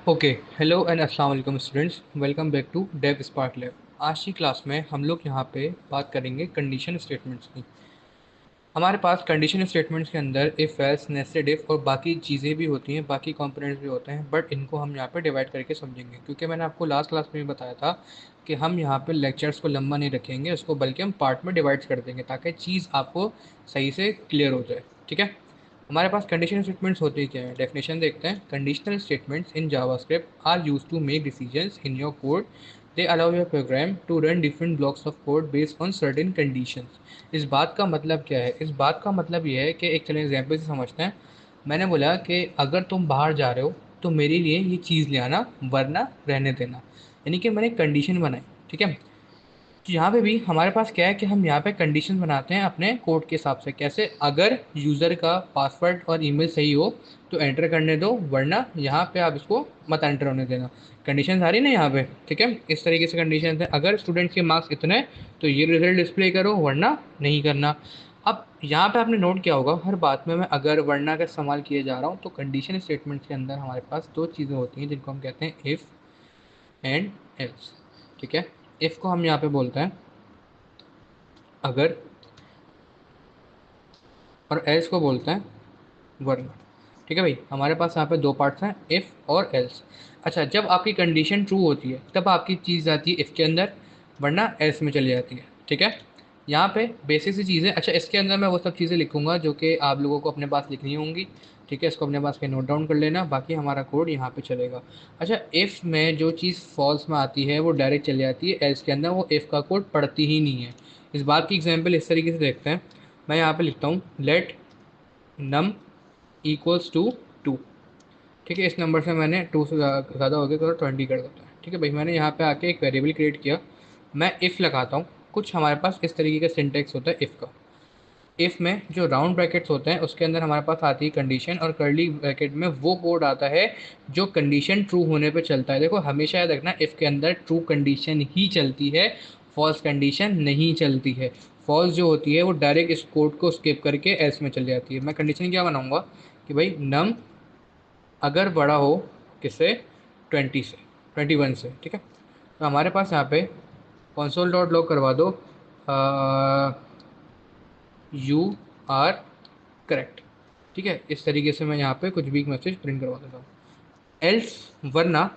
Okay, hello and अस्सलाम वालेकुम students, welcome back to Dev spark Lab. आज की क्लास में हम लोग यहाँ पे बात करेंगे कंडीशन स्टेटमेंट्स की। हमारे पास कंडीशन स्टेटमेंट्स के अंदर इफ़ एल्स नेस्टेड इफ और बाकी चीज़ें भी होती हैं, बाकी कंपोनेंट्स भी होते हैं, बट इनको हम यहाँ पे डिवाइड करके समझेंगे क्योंकि मैंने आपको लास्ट क्लास में भी बताया था कि हम यहाँ पे लेक्चर्स को लंबा नहीं रखेंगे, उसको बल्कि हम पार्ट में डिवाइड कर देंगे ताकि चीज़ आपको सही से क्लियर हो जाए। ठीक है, हमारे पास कंडीशन स्टेटमेंट्स होते क्या है, डेफिनेशन देखते हैं। Conditional statements in JavaScript are use to make decisions in your code. They allow your program to run different blocks of code based on certain conditions. इस बात का मतलब क्या है? इस बात का मतलब ये है कि एक चलिए एग्जाम्पल से समझते हैं। मैंने बोला कि अगर तुम बाहर जा रहे हो तो मेरे लिए ये चीज़ ले आना, वरना रहने देना। यानी कि मैंने कंडीशन बनाई। ठीक है, तो यहाँ पे भी हमारे पास क्या है कि हम यहाँ पे कंडीशन बनाते हैं अपने कोड के हिसाब से। कैसे? अगर यूज़र का पासवर्ड और ईमेल सही हो तो एंटर करने दो, वरना यहाँ पे आप इसको मत एंटर होने देना। कंडीशन आ रही ना यहाँ पे? ठीक है, इस तरीके से कंडीशन है। अगर स्टूडेंट्स के मार्क्स इतने हैं तो ये रिजल्ट डिस्प्ले करो, वरना नहीं करना। अब यहाँ पे आपने नोट किया होगा, हर बात में मैं अगर वरना का इस्तेमाल किए जा रहा हूँ, तो कंडीशन स्टेटमेंट्स के अंदर हमारे पास दो चीज़ें होती हैं जिनको हम कहते हैं इफ़ एंड एल्स। ठीक है, इफ़ को हम यहाँ पे बोलते हैं अगर, और एल्स को बोलते हैं वरना। ठीक है भाई, हमारे पास यहाँ पे दो पार्ट्स हैं, इफ़ और एल्स। अच्छा, जब आपकी कंडीशन ट्रू होती है तब आपकी चीज़ जाती है इफ़ के अंदर, वरना एल्स में चली जाती है। ठीक है, यहाँ पे बेसिक सी चीज़ें। अच्छा, इसके अंदर मैं वो सब चीज़ें लिखूंगा जो कि आप लोगों को अपने पास लिखनी होंगी। ठीक है, इसको अपने पास के नोट डाउन कर लेना, बाकी हमारा कोड यहाँ पे चलेगा। अच्छा, इफ़ में जो चीज़ फॉल्स में आती है वो डायरेक्ट चली जाती है, एल्स के अंदर वो इफ़ का कोड पढ़ती ही नहीं है। इस बात की एग्जाम्पल इस तरीके से देखते हैं। मैं यहाँ पे लिखता हूँ let num equals to two. ठीक है, इस नंबर से मैंने टू से ज़्यादा हो गया तो 20 कर देता है। ठीक है भाई, मैंने यहाँ पे आके एक वेरिएबल क्रिएट किया। मैं इफ़ लगाता हूँ। कुछ हमारे पास इस तरीके का सिंटेक्स होता है इफ़ का। इफ़ में जो राउंड ब्रैकेट्स होते हैं उसके अंदर हमारे पास आती है कंडीशन, और कर्ली ब्रैकेट में वो कोड आता है जो कंडीशन ट्रू होने पे चलता है। देखो, हमेशा याद रखना, इफ़ के अंदर ट्रू कंडीशन ही चलती है, फॉल्स कंडीशन नहीं चलती है। फॉल्स जो होती है वो डायरेक्ट इस कोड को स्किप करके एल्स में चली जाती है। मैं कंडीशन क्या बनाऊंगा कि भाई नम अगर बड़ा हो किससे? 20 से, 21 से। ठीक है, तो हमारे पास यहाँ पे कंसोल डॉट लॉग करवा दो यू आर करेक्ट। ठीक है, इस तरीके से मैं यहाँ पे कुछ भी मैसेज प्रिंट करवा देता हूँ। एल्स, वरना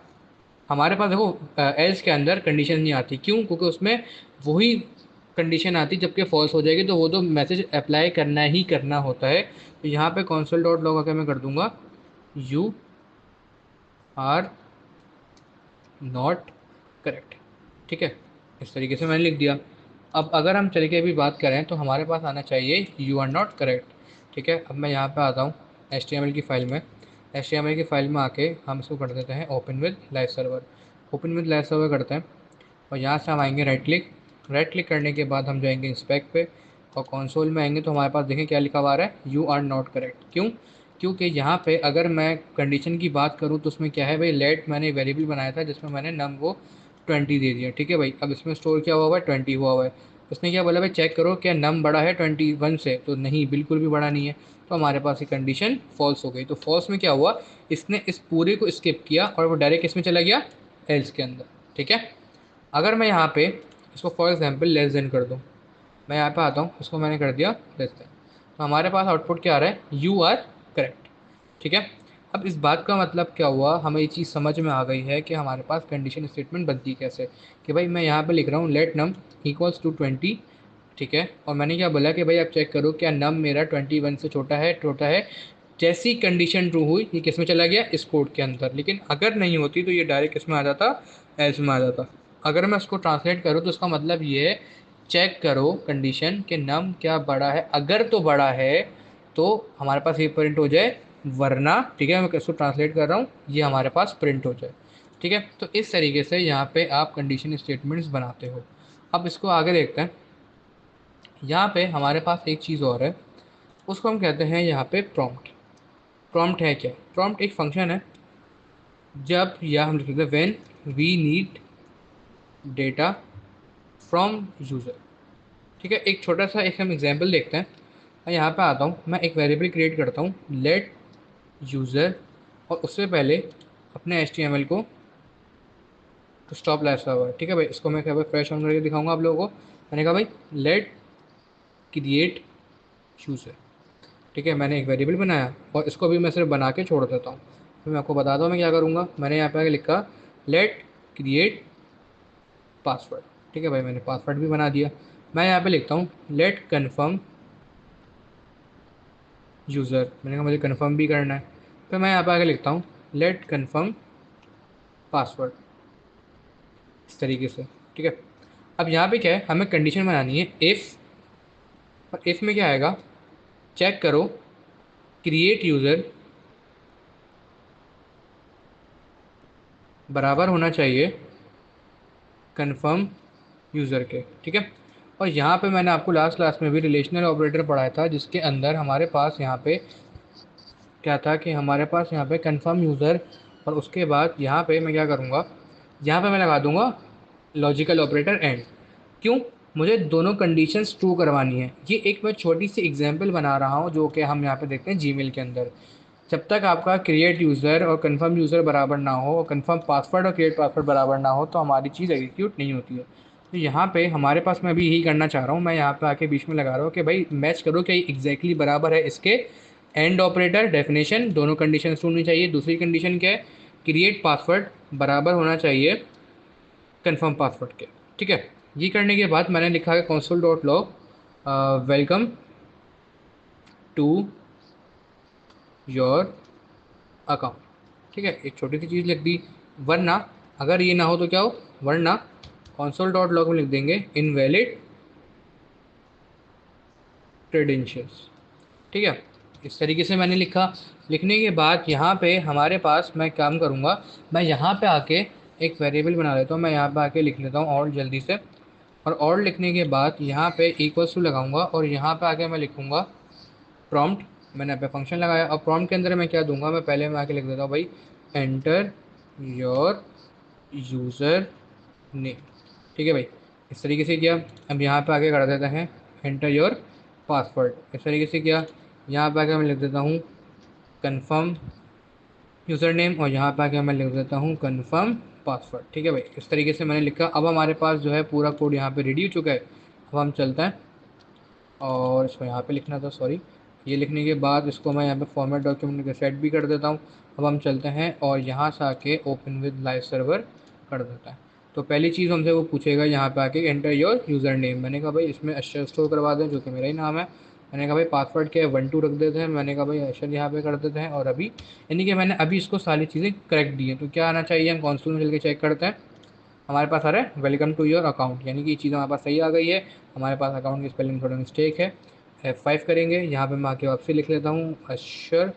हमारे पास देखो, एल्स के अंदर कंडीशन नहीं आती। क्यों? क्योंकि उसमें वही कंडीशन आती जबकि फॉल्स हो जाएगी तो वो तो मैसेज अप्लाई करना ही करना होता है। तो यहाँ पे कंसोल डॉट लॉग आकर मैं कर दूंगा यू आर नॉट करेक्ट। ठीक है, इस तरीके से मैंने लिख दिया। अब अगर हम चल के अभी बात करें तो हमारे पास आना चाहिए यू आर नॉट करेक्ट। ठीक है, अब मैं यहाँ पे आता हूँ HTML की फ़ाइल में। HTML की फ़ाइल में आके हम इसको कर देते हैं open with live server. Open with live server करते हैं और यहाँ से हम आएंगे राइट क्लिक। राइट क्लिक करने के बाद हम जाएंगे इंस्पेक्ट पे और कंसोल में आएंगे तो हमारे पास देखें क्या लिखा हुआ आ रहा है, यू आर नॉट करेक्ट। क्यों? क्योंकि यहाँ पे अगर मैं कंडीशन की बात करूँ तो उसमें क्या है भाई, लेट मैंने वेरिएबल बनाया था जिसमें मैंने नम को 20 दे दिया। ठीक है भाई, अब इसमें स्टोर क्या हुआ हुआ है? 20 हुआ हुआ है। उसने क्या बोला भाई, चेक करो क्या नम बड़ा है 21 से? तो नहीं, बिल्कुल भी बड़ा नहीं है। तो हमारे पास ये कंडीशन फॉल्स हो गई। तो फॉल्स में क्या हुआ, इसने इस पूरे को स्किप किया और वो डायरेक्ट इसमें चला गया एल्स के अंदर। ठीक है, अगर मैं यहाँ पे इसको फॉर एग्जांपल लेस देन कर दूँ, मैं यहाँ पे आता हूँ, इसको मैंने कर दिया लेस देन, तो हमारे पास आउटपुट क्या आ रहा है? You are correct. ठीक है, अब इस बात का मतलब क्या हुआ, हमें ये चीज़ समझ में आ गई है कि हमारे पास कंडीशन स्टेटमेंट बनती कैसे। कि भाई मैं यहाँ पे लिख रहा हूँ लेट नम इक्वल्स टू 20। ठीक है, और मैंने क्या बोला कि भाई आप चेक करो क्या नम मेरा 21 से छोटा है। जैसी कंडीशन ट्रू हुई ये किस में चला गया? इस कोड के अंदर। लेकिन अगर नहीं होती तो ये डायरेक्ट किस में आ जाता? एल्स में आ जाता। अगर मैं उसको ट्रांसलेट करूँ तो उसका मतलब ये है, चेक करो कंडीशन कि नम क्या बड़ा है। अगर तो बड़ा है तो हमारे पास ये प्रिंट हो जाए, वरना, ठीक है, मैं इसको ट्रांसलेट कर रहा हूँ, ये हमारे पास प्रिंट हो जाए। ठीक है, तो इस तरीके से यहाँ पे आप कंडीशन स्टेटमेंट्स बनाते हो। अब इसको आगे देखते हैं। यहाँ पे हमारे पास एक चीज़ और है, उसको हम कहते हैं यहाँ पे प्रॉम्प्ट। प्रॉम्प्ट है क्या? प्रॉम्प्ट एक फंक्शन है जब, या हम लिख सकते हैं when we need data from user. ठीक है, एक छोटा सा एक हम एग्जांपल देखते हैं। मैं यहाँ पे आता हूँ, मैं एक वेरिएबल क्रिएट करता हूँ लेट यूज़र, और उससे पहले अपने HTML को तो स्टॉप लाइफ हुआ है, ठीक है भाई। इसको मैं क्या भाई फ्रेश ऑन करके दिखाऊंगा आप लोगों को। मैंने कहा भाई लेट क्रिएट यूज़र, ठीक है। मैंने एक वेरिएबल बनाया और इसको भी मैं सिर्फ बना के छोड़ देता हूँ। फिर मैं आपको बताता हूँ मैं क्या करूँगा। मैंने यहाँ पे आके लिखा लेट क्रिएट पासवर्ड, ठीक है भाई। मैंने पासवर्ड भी बना दिया। मैं यहाँ पे लिखता हूँ लेट कन्फर्म यूज़र, मैंने कहा मुझे कन्फर्म भी करना है। फिर मैं यहाँ पे आके लिखता हूँ लेट कन्फर्म पासवर्ड, इस तरीके से, ठीक है। अब यहाँ पे क्या है, हमें कंडीशन बनानी है इफ़, और इफ़ में क्या आएगा, चेक करो क्रिएट यूज़र बराबर होना चाहिए कन्फर्म यूज़र के, ठीक है। और यहाँ पे मैंने आपको लास्ट क्लास में भी रिलेशनल ऑपरेटर पढ़ाया था, जिसके अंदर हमारे पास यहाँ पे क्या था कि हमारे पास यहाँ पे कन्फर्म यूज़र, और उसके बाद यहाँ पे मैं क्या करूँगा, यहाँ पे मैं लगा दूँगा लॉजिकल ऑपरेटर एंड। क्यों, मुझे दोनों कंडीशंस ट्रू करवानी है। ये एक मैं छोटी सी एग्जांपल बना रहा हूँ जो कि हम यहाँ पे देखते हैं जीमेल के अंदर। जब तक आपका क्रिएट यूज़र और कन्फर्म यूज़र बराबर ना हो, और कन्फर्म पासवर्ड और क्रिएट पासवर्ड बराबर ना हो, तो हमारी चीज़ एग्जीक्यूट नहीं होती है। तो यहाँ पे हमारे पास मैं भी यही करना चाह रहा हूँ। मैं यहाँ पे आके बीच में लगा रहा हूँ कि भाई मैच करो कि एग्जैक्टली बराबर है इसके। एंड ऑपरेटर डेफिनेशन दोनों कंडीशन होनी चाहिए। दूसरी कंडीशन क्या है, क्रिएट पासवर्ड बराबर होना चाहिए कन्फर्म पासवर्ड के, ठीक है। ये करने के बाद मैंने लिखा है console dot log welcome to your account, ठीक है। एक छोटी सी चीज़ लिख दी। वरना अगर ये ना हो तो क्या हो, वरना console डॉट लॉग में लिख देंगे इनवैलिड क्रेडेंशियल्स, ठीक है। इस तरीके से मैंने लिखा। लिखने के बाद यहाँ पे हमारे पास मैं काम करूँगा, मैं यहाँ पे आके एक वेरिएबल बना लेता हूँ। मैं यहाँ पे आके लिख लेता हूँ और जल्दी से, और लिखने के बाद यहाँ पे इक्वल्स टू लगाऊंगा, और यहाँ पे आके मैं लिखूँगा प्रॉम्प्ट। मैंने यहाँ पे फंक्शन लगाया। और प्रॉम्प्ट के अंदर मैं क्या दूंगा, मैं पहले में आके लिख देता हूँ भाई एंटर योर यूज़र नेम, ठीक है भाई। इस तरीके से किया। अब यहाँ पे आके कर देते हैं एंटर योर पासवर्ड, इस तरीके से किया। यहाँ पे आके मैं लिख देता हूँ कन्फर्म यूज़र नेम, और यहाँ पे आके मैं लिख देता हूँ कन्फर्म पासवर्ड, ठीक है भाई। इस तरीके से मैंने लिखा। अब हमारे पास जो है पूरा कोड यहाँ पे रेडी हो चुका है। अब हम चलते हैं, और इसको यहाँ पे लिखना था, सॉरी। ये लिखने के बाद इसको मैं यहाँ पे फॉर्मेट डॉक्यूमेंट के सेट भी कर देता हूँ। अब हम चलते हैं और यहाँ से आके ओपन विद लाइव सर्वर कर देता है। तो पहली चीज़ हमसे वो पूछेगा यहाँ पे आके एंटर योर यूज़र नेम। मैंने कहा भाई इसमें अक्षर स्टोर करवा दें, जो कि मेरा ही नाम है। मैंने कहा भाई पासवर्ड क्या है, 1 2 रख देते हैं। मैंने कहा भाई अक्षर यहाँ पे कर देते हैं। और अभी यानी कि मैंने अभी इसको सारी चीज़ें करेक्ट दी हैं। तो क्या आना चाहिए, हम कॉन्सोल में चल के चेक करते हैं। हमारे पास आ रहा है वेलकम टू योर अकाउंट, यानी कि ये चीज़ हमारे पास सही आ गई है। हमारे पास अकाउंट की स्पेलिंग थोड़ा मिस्टेक है। F5 करेंगे। यहाँ पे मैं आके वापसी लिख लेता हूँ अक्षर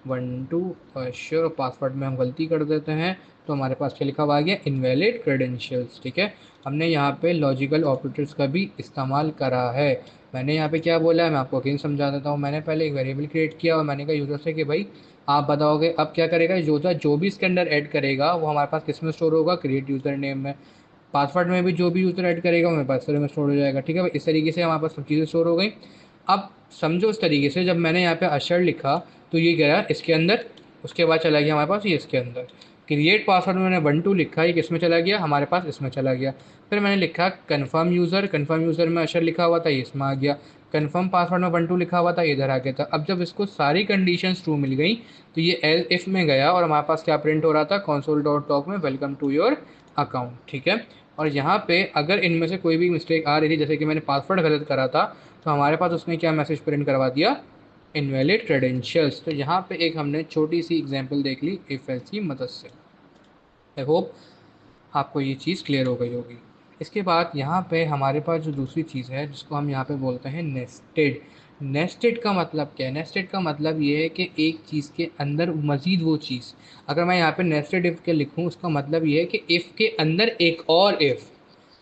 1 2 अक्षर, और पासवर्ड में हम गलती कर देते हैं। तो हमारे पास क्या लिखा हुआ आ गया, इनवैलिड क्रेडेंशियल्स, ठीक है। हमने यहाँ पे लॉजिकल ऑपरेटर्स का भी इस्तेमाल करा है। मैंने यहाँ पे क्या बोला है, मैं आपको अगेन समझा देता हूँ। मैंने पहले एक वेरिएबल क्रिएट किया, और मैंने कहा यूज़र से कि भाई आप बताओगे अब क्या करेगा यूज़र, जो भी इसके अंदर ऐड करेगा वो हमारे पास किस में स्टोर होगा, क्रिएट यूज़र नेम में। पासवर्ड में भी जो भी यूज़र ऐड करेगा वो मेरे पासवर्ड में स्टोर हो जाएगा, ठीक है भाई। इस तरीके से हमारे पास सब चीज़ें स्टोर हो गई। अब समझो इस तरीके से, जब मैंने यहाँ पे अक्षर लिखा तो ये गया इसके अंदर, उसके बाद चला गया हमारे पास ये इसके अंदर। क्रिएट पासवर्ड में मैंने 1 2 लिखा, ये किस में चला गया, हमारे पास इसमें चला गया। फिर मैंने लिखा कन्फर्म यूज़र, कन्फर्म यूज़र में अक्षर लिखा हुआ था, ये इसमें आ गया। कन्फर्म पासवर्ड में 1 2 लिखा हुआ था, ये इधर आ गया था। अब जब इसको सारी कंडीशंस ट्रू मिल गई तो ये एल इफ में गया, और हमारे पास क्या प्रिंट हो रहा था, console डॉट लॉग में वेलकम टू योर अकाउंट, ठीक है। और यहाँ पे अगर इनमें से कोई भी मिस्टेक आ रही थी, जैसे कि मैंने पासवर्ड गलत करा था, तो हमारे पास उसने क्या मैसेज प्रिंट करवा दिया, इनवैलिड क्रेडेंशियल्स। तो यहाँ पे एक हमने छोटी सी एग्जांपल देख ली इफ एल्स की मदद से। आई होप आपको ये चीज़ क्लियर हो गई होगी। इसके बाद यहाँ पे हमारे पास जो दूसरी चीज़ है जिसको हम यहाँ पे बोलते हैं नेस्टेड। नेस्टेड का मतलब क्या है, नेस्टेड का मतलब ये है कि एक चीज़ के अंदर मज़ीद वो चीज़। अगर मैं यहाँ पे नेस्टेड इफ़ के लिखूँ, उसका मतलब ये है कि इफ़ के अंदर एक और इफ़,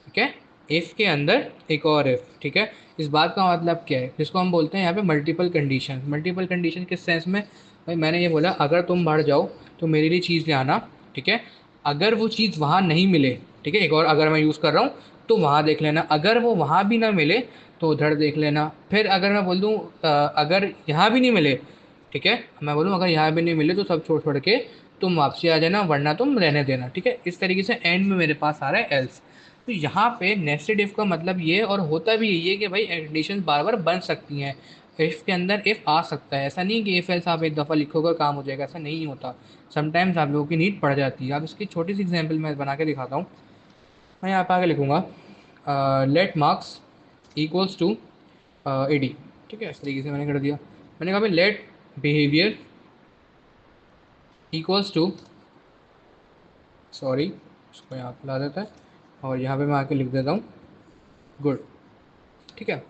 ठीक है। इफ़ के अंदर एक और इफ़, ठीक है। इस बात का मतलब क्या है, जिसको हम बोलते हैं यहाँ पे मल्टीपल कंडीशन। मल्टीपल कंडीशन किस सेंस में, भाई मैंने ये बोला अगर तुम बाहर जाओ तो मेरे लिए चीज़ ले आना, ठीक है। अगर वो चीज़ वहाँ नहीं मिले, ठीक है, एक और अगर मैं यूज़ कर रहा हूँ तो वहाँ देख लेना। अगर वो वहाँ भी ना मिले तो उधर देख लेना। फिर अगर मैं बोल दूँ अगर यहाँ भी नहीं मिले, ठीक है, मैं बोलूँ अगर यहाँ भी नहीं मिले तो सब छोड़ छोड़ के तुम वापसी आ जाना, वरना तुम रहने देना। ठीक है, इस तरीके से एंड में मेरे पास आ रहा है एल्स। तो यहाँ पे नेस्टेड इफ का मतलब ये, और होता भी यही है कि भाई कंडीशन बार बार बन सकती हैं। इफ के अंदर इफ आ सकता है, ऐसा नहीं कि इफ एल्स आप एक दफ़ा लिखोगे काम हो जाएगा, ऐसा नहीं होता। समटाइम्स आप लोगों की नीड पड़ जाती है। अब इसकी छोटी सी एग्जाम्पल मैं बना के दिखाता हूँ। मैं यहाँ पे आगे लिखूंगा लेट मार्क्स इक्वल्स टू 80। ठीक है, इस तरीके से मैंने कर दिया। मैंने कहा भाई let behaviour equals to, sorry इसको यहाँ पे ला देता है, और यहाँ पे मैं आके लिख देता हूँ गुड। ठीक है,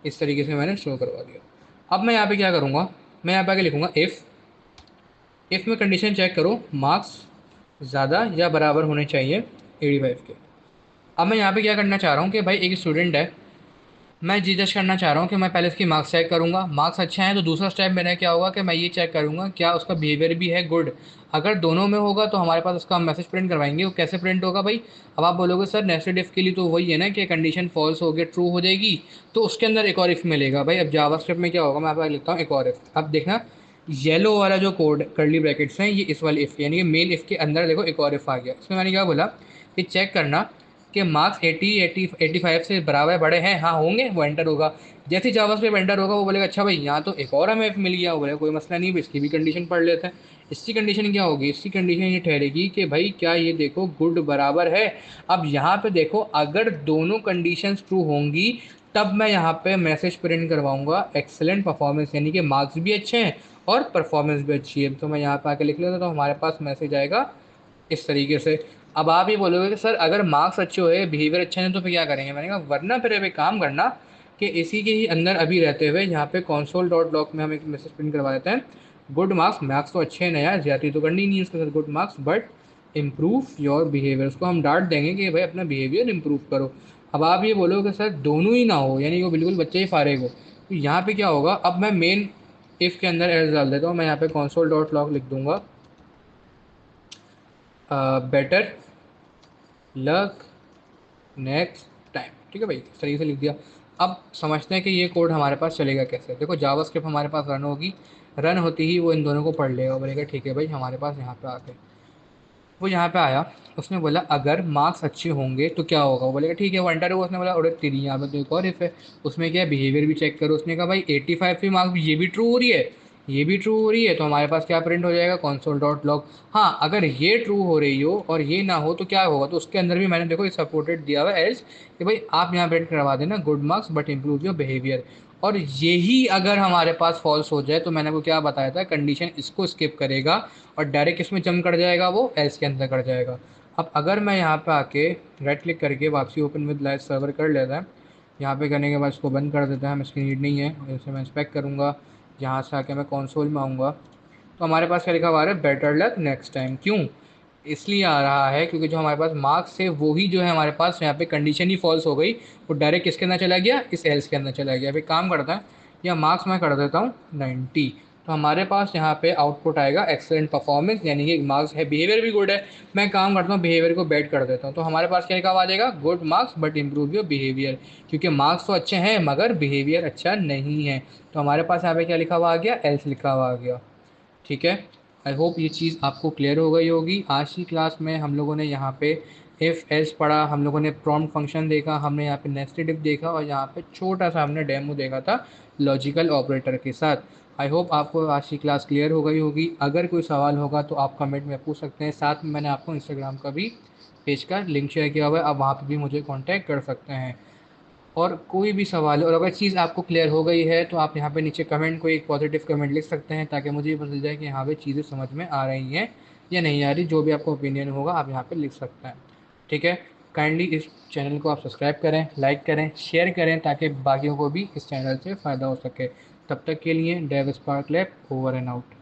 इस तरीके से मैंने शो करवा दिया। अब मैं यहाँ पे क्या करूँगा, मैं यहाँ पे आके लिखूँगा इफ़ में कंडीशन चेक करो मार्क्स ज़्यादा या बराबर होने चाहिए 85 के। अब मैं यहाँ पे क्या करना चाह रहा हूँ कि भाई एक स्टूडेंट है, मैं जी जज करना चाह रहा हूँ कि मैं पहले इसकी मार्क्स चेक करूँगा, मार्क्स अच्छे हैं तो दूसरा स्टेप मेरा क्या होगा कि मैं ये चेक करूँगा क्या उसका बिहेवियर भी है गुड। अगर दोनों में होगा तो हमारे पास उसका हम मैसेज प्रिंट करवाएंगे। वो कैसे प्रिंट होगा भाई, अब आप बोलोगे सर नेस्टेड इफ के लिए तो वही है ना कि कंडीशन फॉल्स हो गया ट्रू हो जाएगी, तो उसके अंदर एक और इफ मिलेगा। भाई अब जावास्क्रिप्ट में क्या होगा, मैं आपको लिखता हूँ एक और इफ। अब देखना येलो वाला जो कोड कर्ली ब्रैकेट्स हैं ये इस वाले इफ यानी कि मेल इफ के अंदर देखो एक और इफ आ गया। इसमें मैंने क्या बोला कि चेक करना कि मार्क्स 85 से बराबर बड़े हैं, हाँ होंगे, वो एंटर होगा। जैसे जावास्क्रिप्ट एंटर होगा वो बोलेगा अच्छा भाई यहाँ तो एक और हमें इफ मिल गया, वो बोलेगा कोई मसला नहीं, इसकी भी कंडीशन पढ़ लेते हैं। इसकी कंडीशन क्या होगी, इसकी कंडीशन ये ठहरेगी कि भाई क्या ये देखो गुड बराबर है। अब यहाँ पे देखो अगर दोनों कंडीशंस ट्रू होंगी तब मैं यहाँ पे मैसेज प्रिंट करवाऊंगा एक्सेलेंट परफॉर्मेंस, यानी कि मार्क्स भी अच्छे हैं और परफॉर्मेंस भी अच्छी है। तो मैं यहाँ पे आके लिख लेता, तो हमारे पास मैसेज आएगा इस तरीके से। अब आप ये बोलोगे कि सर अगर मार्क्स अच्छे हुए बिहेवियर अच्छा है तो फिर क्या करेंगे, मैंने कहा वरना फिर अब एक काम करना कि इसी के ही अंदर अभी रहते हुए यहाँ पे console डॉट लॉग में हम एक मैसेज प्रिंट करवा देते हैं गुड मार्क्स। मार्क्स तो अच्छे हैं ना यार, ज्यादा तो करनी नहीं है उसके साथ, good marks but improve your behaviour. उसको हम डांट देंगे कि भाई अपना बिहेवियर इम्प्रूव करो। अब आप ये बोलोगे कि सर दोनों ही ना हो, यानी कि वो बिल्कुल बच्चे ही फारेग हो, तो यहाँ पे क्या होगा, अब मैं मेन इफ के अंदर एल्स डाल देता हूँ। मैं यहाँ पे console डॉट लॉग लिख दूंगा बेटर लक नेक्स्ट टाइम। ठीक है भाई, इस तरीके से लिख दिया। अब समझते हैं कि ये कोड हमारे पास चलेगा कैसे। देखो जावास्क्रिप्ट हमारे पास रन होगी, रन होती ही वो इन दोनों को पढ़ लेगा, बोलेगा ठीक है भाई हमारे पास यहाँ पे आ गए। वो यहाँ पे आया, उसने बोला अगर मार्क्स अच्छे होंगे तो क्या होगा, वो बोलेगा ठीक है, वो एंटर हुआ। उसने बोला अरे तेरी यहाँ पे तो एक और इफ है, उसमें क्या बिहेवियर भी चेक करो। उसने कहा भाई 85 की मार्क्स ये भी ट्रू हो रही है, ये भी ट्रू हो रही है, तो हमारे पास क्या प्रिंट हो जाएगा console डॉट लॉग। हाँ अगर ये ट्रू हो रही हो और ये ना हो तो क्या होगा, तो उसके अंदर भी मैंने देखो सपोर्टेड दिया हुआ है एल्स कि भाई आप यहाँ प्रिंट करवा देना good marks but improve your behaviour. और यही अगर हमारे पास फॉल्स हो जाए तो मैंने आपको क्या बताया था, कंडीशन इसको स्किप करेगा और डायरेक्ट इसमें जंप कर जाएगा, वो एल्स के अंदर कर जाएगा। अब अगर मैं यहाँ पे आके राइट क्लिक करके वापसी ओपन विद लाइव सर्वर कर लेता है, यहाँ पे करने के बाद इसको बंद कर देता है, हम इसकी नीड नहीं है, इसे मैं इंस्पेक्ट करूँगा। यहाँ से आके मैं कंसोल में आऊँगा तो हमारे पास क्या लिखा हुआ है, बेटर लक नेक्स्ट टाइम। क्यों, इसलिए आ रहा है क्योंकि जो हमारे पास मार्क्स है वो ही जो है हमारे पास यहाँ पे कंडीशन ही फॉल्स हो गई, वो डायरेक्ट किसके अंदर चला गया, इस एल्स के अंदर चला गया। अभी काम करता है, या मार्क्स मैं कर देता हूँ 90, तो हमारे पास यहाँ पे आउटपुट आएगा एक्सेलेंट परफॉर्मेंस, यानी कि मार्क्स है बिहेवियर भी गुड है। मैं काम करता हूँ बिहेवियर को बैड कर देता हूँ, तो हमारे पास क्या लिखा हुआ आ जाएगा, good marks but improve your behaviour, क्योंकि मार्क्स तो अच्छे हैं मगर बिहेवियर अच्छा नहीं है। तो हमारे पास यहाँ पे क्या लिखा हुआ आ गया, एल्स लिखा हुआ आ गया। ठीक है, आई होप ये चीज़ आपको क्लियर हो गई होगी। आज की क्लास में हम लोगों ने यहाँ पे इफ़ एल्स पढ़ा, हम लोगों ने प्रॉम्प्ट फंक्शन देखा, हमने यहाँ पे नेस्टेड इफ देखा, और यहाँ पे छोटा सा हमने डेमो देखा था लॉजिकल ऑपरेटर के साथ। आई होप आपको आज की क्लास क्लियर हो गई होगी। अगर कोई सवाल होगा तो आप कमेंट में पूछ सकते हैं। साथ में मैंने आपको इंस्टाग्राम का भी पेज का लिंक शेयर किया हुआ है, आप वहाँ पर भी मुझे कॉन्टैक्ट कर सकते हैं। और कोई भी सवाल है और अगर चीज़ आपको क्लियर हो गई है तो आप यहाँ पे नीचे कमेंट को एक पॉजिटिव कमेंट लिख सकते हैं, ताकि मुझे ये पता चल जाए कि यहाँ पे चीज़ें समझ में आ रही हैं या नहीं आ रही। जो भी आपका ओपिनियन होगा आप यहाँ पे लिख सकते हैं। ठीक है, काइंडली इस चैनल को आप सब्सक्राइब करें, लाइक करें, शेयर करें, ताकि बाकियों को भी इस चैनल से फ़ायदा हो सके। तब तक के लिए Dev spark lab over and out.